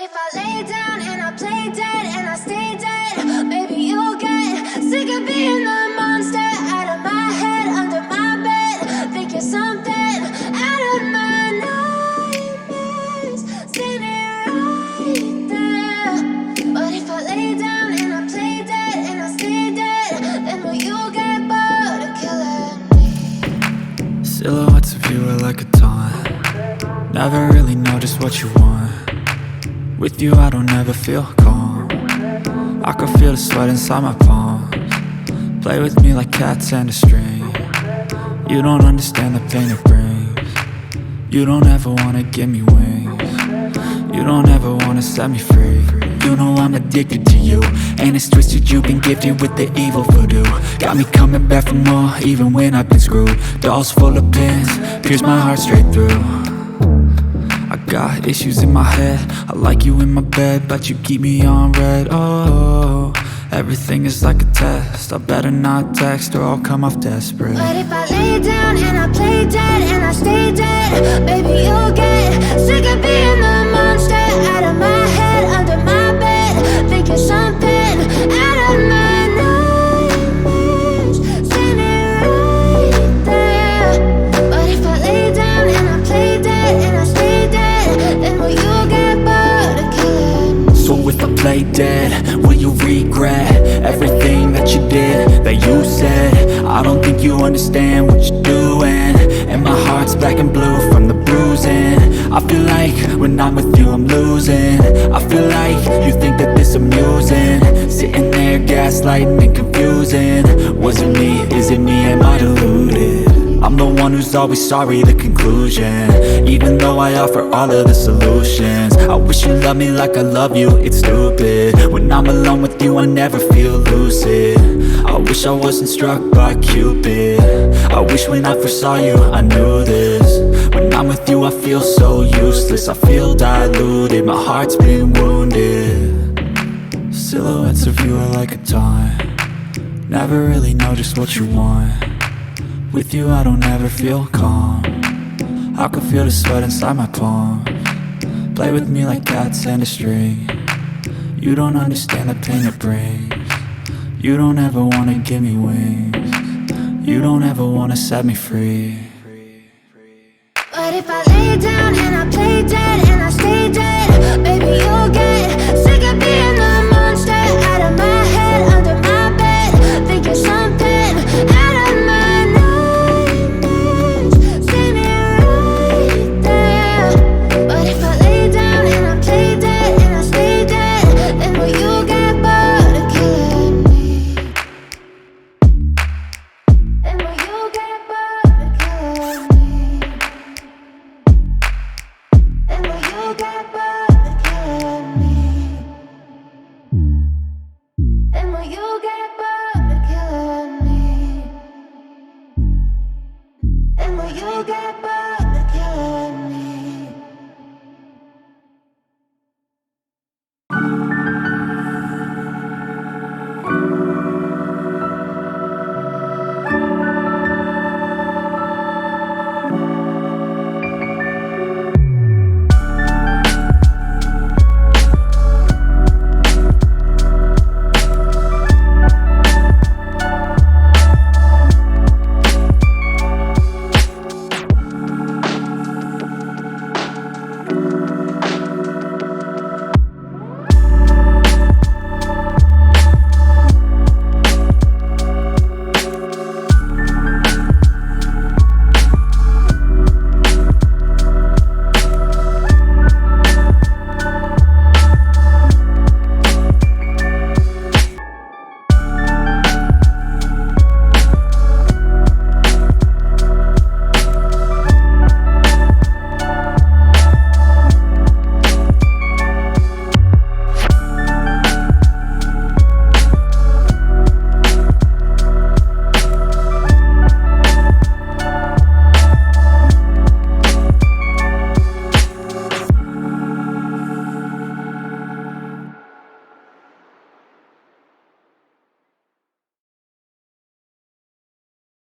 if I lay down and I play dead and I stay dead, maybe you'll get sick of being the monster out of my head, under my bed. Think you're something out of my nightmares, standing right there. But if I lay down and I play dead and I stay dead, then will you get bored of killing me? Silhouettes of you are like a taunt. Never really know just what you want. With you I don't ever feel calm. I can feel the sweat inside my palms. Play with me like cats and a string. You don't understand the pain it brings. You don't ever wanna give me wings. You don't ever wanna set me free. You know I'm addicted to you, and it's twisted, you've been gifted with the evil voodoo. Got me coming back for more, even when I've been screwed. Dolls full of pins, pierce my heart straight through. I got issues in my head, I like you in my bed, but you keep me on red. Oh, everything is like a test, I better not text or I'll come off desperate. But if I lay down and I play dead and I stay dead, baby you'll get sick of being the monster out of my head, under my bed. Think you're something out of my nightmares, standing right there. But if I lay down and I play dead and I stay dead, then will you get bored of killing me? So if I play dead, will you regret everything that you did, that you said? I don't think you understand what you're doing, and my heart's black and blue from the bruising. I feel like when I'm with you I'm losing. I feel like you think that this amusing, sitting there gaslighting and confusing. Was it me? Is it me? Am I deluded? I'm the one who's always sorry, the conclusion, even though I offer all of the solutions. I wish you loved me like I love you, it's stupid. When I'm alone with you I never feel lucid. I wish I wasn't struck by Cupid. I wish when I first saw you I knew this. When I'm with you I feel so useless, I feel diluted, my heart's been wounded. Silhouettes of you are like a taunt. Never really know just what you want. With you I don't ever feel calm. I can feel the sweat inside my palms. Play with me like cats and a string. You don't understand the pain it brings. You don't ever wanna give me wings. You don't ever wanna set me free. But if I lay down and I play dead and I stay dead,